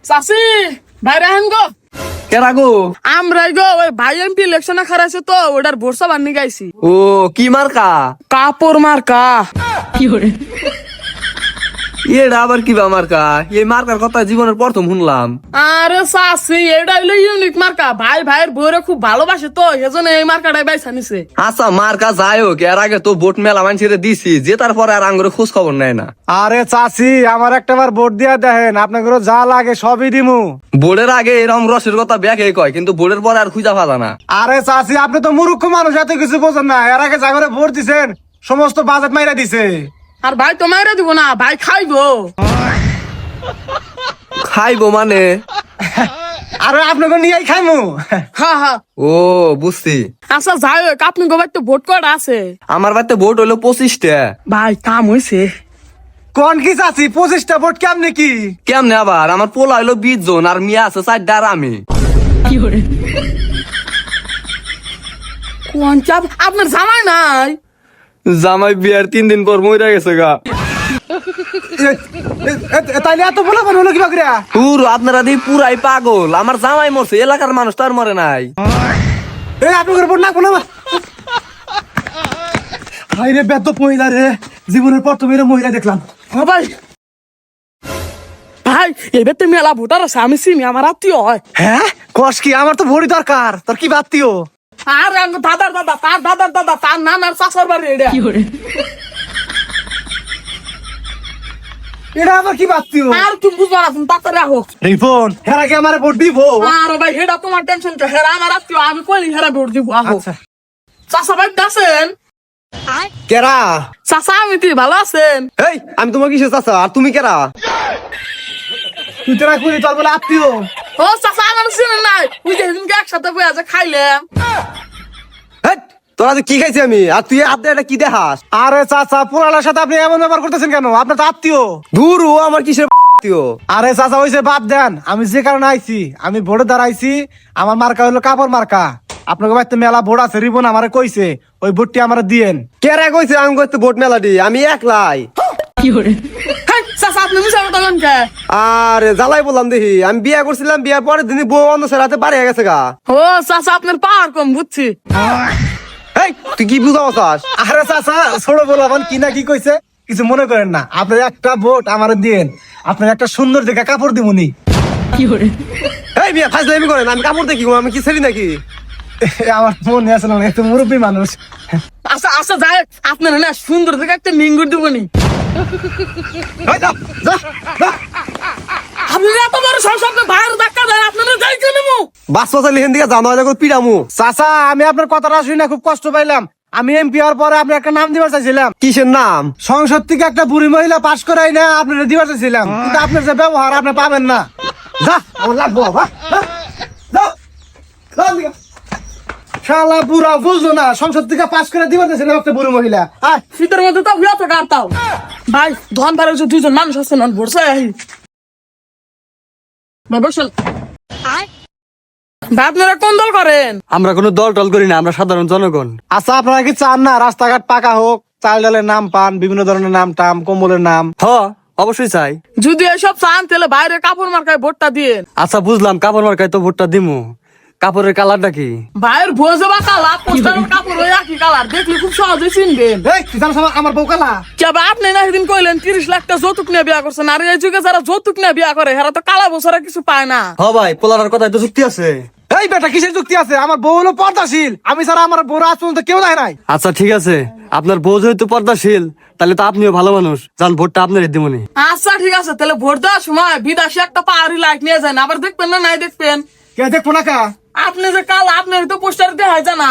চাষি বাইরে আহেন গো। কেরা গো? আমরাই গো ওই ভাই এমপি ইলেকশনে খারাইছে তো ওটার ভরসা বান্নি গাইছি। ও কি মার্কা? কাপড় মার্কা। এটা আবার কি মার্কা? এই মার্কার কথা জীবনের প্রথম শুনলাম। আরে চাষি এটা হইলো ইউনিক মার্কা, ভাই ভাইয়ের বউরে খুব ভালোবাসে তো এজন্য এই মার্কাটাই বাইছা নিছে। আচ্ছা মার্কা যাই হোক, এর আগে তো ভোট মেলা মানুষের দিছি, যে তারপরে আর আঙ্গুরে খোঁজ খবর নেয় না। আরে চাচি আমার একটাবার ভোট দিয়া দেখেন, আপনাকে যা লাগে সবই দিমু। ভোটের আগে এরকম রসের কথা ব্যাকে কয়, কিন্তু ভোটের পরে আর খুঁজা পালা না। আরে চাচি আপনি তো মূর্খ মানুষ, এত কিছু বোঝেন না। এর আগে যা করে ভোট দিছেন সমস্ত বাজেট মাইরা দিছে। আর ভাই তো মাইরা দিব না, ভাই খাইবো। খাইবো মানে? আরে আপনাকে নিয়েই খাইমু। হ্যাঁ হ্যাঁ। ও বুঝছি। আচ্ছা যাই হোক, আপনি গোবার তো ভোট কটা আছে? আমার বাড়িতে ভোট হইলো 25টা। ভাই কাম হয়েছে। কোন কি চাচি 25টা ভোট কেমনে কি? কেমনে আবার? আমার পোলা হইলো 20 জন, আর মিয়া আছে 4টা, আর আমি। কোন চাপ আপনার জামাই নাই? জামাই বিয়ার 3 দিন পর মইরা গেছে গা। তাইলে এত বলা হলো কি বাকরিয়া? পুরো আপনারা দিয়ে পুরাই পাগল। আমার জামাই মরছে, এলাকার মানুষ তার মরে নাই। এই আপনাদের ভোট লাগবো না। হাই রে বেদ মহিলা রে, জীবনের প্রথম এর মহিলা দেখলাম। হ্যাঁ ভাই। ভাই এবার তো মেলা ভোটার আছে, আমি চিনি, আমার আত্মীয় হয়। হ্যাঁ কস কি? আমার তো ভোটই দরকার, তোর কি বাত্তিও? আর দাদার দাদা, তার দাদার দাদা, তার নানার চাচার বাড়ি এটা। এটা আবার কি বাত্তিও? আর তুমি বুঝবা না, তুমি তাড়াতাড়ি রাখো। রিপন হেরা কি আমার ভোট দিব? আর ভাই হেডা তোমার টেনশন কে, হেরা আমার আত্মীয়, আমি কইলি হেরা ভোট দিব। আহো আচ্ছা চাচা ভাই আছেন? কেরা? চাচা আমি তুই ভালো আছেন? এই আমি তোমার কিসে চাচা, আর তুমি কেরা? তুই তোরা কই তোর বলে আত্মীয়? ও চাচা আমার চিনেন নাই? ওই যে সেদিনকে একসাথে বই আছে খাইলাম। হেৎ, তোরা তো কি খাইছি আমি, আর তুই আপনি এটা কি দেখাস? আরে চাচা পুরালার সাথে আপনি এমন ব্যবহার করতেছেন কেন? আপনার তো আত্মীয়। দূর ও আমার কিসের আত্মীয়? আরে চাচা হইছে বাদ দেন, আমি যে কারণে আইছি, আমি ভোটে দাঁড়াইছি। আমার মার্কা হলো কাপড় মার্কা। আপনাকে বাড়িতে মেলা ভোট আছে, রিবন আমারে কইছে ওই ভোটটি আমারে দিয়েন। কেরা কইছে আমি করতে ভোট মেলা দি? আমি একলাই। হেই, চাচা আপনি মিশা কথা বলেন কে? আরে জ্বালাই বললাম দেখি, আমি বিয়া করছিলাম, বিয়ার পরের দিনই বউ অন্য রাতে বাড়ি গেছে গা। ও চাচা আপনার পাওয়ার কম বুঝছি। এই তুই কি বুঝাও চাস? আরে চাচা ছোট বলাবান কি না কি কইছে কিছু মনে করেন না। আপনার একটা ভোট আমারে দিয়েন, আপনার একটা সুন্দর দেখে কাপড় দিমুনি। এই বিয়া ফাজলামি করেন, আমি কাপড় দেখি, আমি কি ছেড়ি নাকি? আমার মনে আছে না, একটু মুরব্বী মানুষ। আচ্ছা আচ্ছা যাই, আপনার না সুন্দর দেখে একটা নিঙ্গুর দিবনি। এই যা, যা, যা। আপনি এত বড় সংসার বাইরে ধাক্কা দেন, আপনারা যাই কেন? বাস বাসা লিখেন দিকে জানো যখন পিড়ামু। চাচা আমি আপনার কথাটা শুনে খুব কষ্ট পাইলাম। আমি এমপি হওয়ার পরে আপনি একটা নাম দিবার চাইছিলাম। কিসের নাম? সংসদ থেকে একটা বুড়ি মহিলা পাশ করাই না আপনার দিবার চাইছিলাম, কিন্তু আপনার যে ব্যবহার আপনি পাবেন না। যা আমার লাগবো বাবা, শালা পুরা বুঝলো না, সংসদ থেকে পাশ করে দিবার চাইছিলাম একটা বুড়ি মহিলা। আয় শীতের মধ্যে তো হইয়া তো গাড়তাও। ভাই ধন পারে যে দুইজন মানুষ আছে না বসে। ভাই বসেন। ভাই আপনারা কোন দল করেন? আমরা কোনো দল টল করি না, আমরা সাধারণ জনগণ। আচ্ছা আপনারা কি চান না রাস্তাঘাট পাকা হোক, চাল ডালের নাম পান, বিভিন্ন ধরনের নাম টাম, কম্বলের নাম? হ অবশ্যই চাই। যদি এসব চান তাহলে বাইরে কাপড় মার্কায় ভোটটা দিয়েন। আচ্ছা বুঝলাম, কাপড় মার্কায় তো ভোটটা দিমু। কাপড়ের কালারটা কি? ভাইয়ের ভোজে বা কালার, পোস্টারের কাপড় ওই একই কালার, দেখলে খুব সহজে চিনবেন। এই কি জানো আমার বউ কালা? কেবা আপনি না সেদিন কইলেন 30 লাখ টাকা যৌতুক নিয়ে বিয়া করছেন, আর এই যুগে যারা যৌতুক নিয়ে বিয়া করে এরা তো কালা বছরে কিছু পায় না। হ ভাই, পোলার কথায় তো যুক্তি আছে। এই বেটা কিসের যুক্তি আছে? আমার বউ হলো পর্দাশীল, আমি ছাড়া আমার বউর আজ পর্যন্ত কেউ দেয় নাই। আচ্ছা ঠিক আছে, আপনার বউ যেহেতু পর্দাশীল, তাহলে তো আপনিও ভালো মানুষ, যান ভোটটা আপনারই দিমুনি। আচ্ছা ঠিক আছে, তাহলে ভোট দেওয়ার সময় বিদেশি একটা পাহাড়ি লাইট নিয়ে যান, আবার দেখবেন না নাই দেখবেন। কে দেখবো না কা? আপনি যে কাল আপনার তো পোস্টার দেওয়া হয় জানা।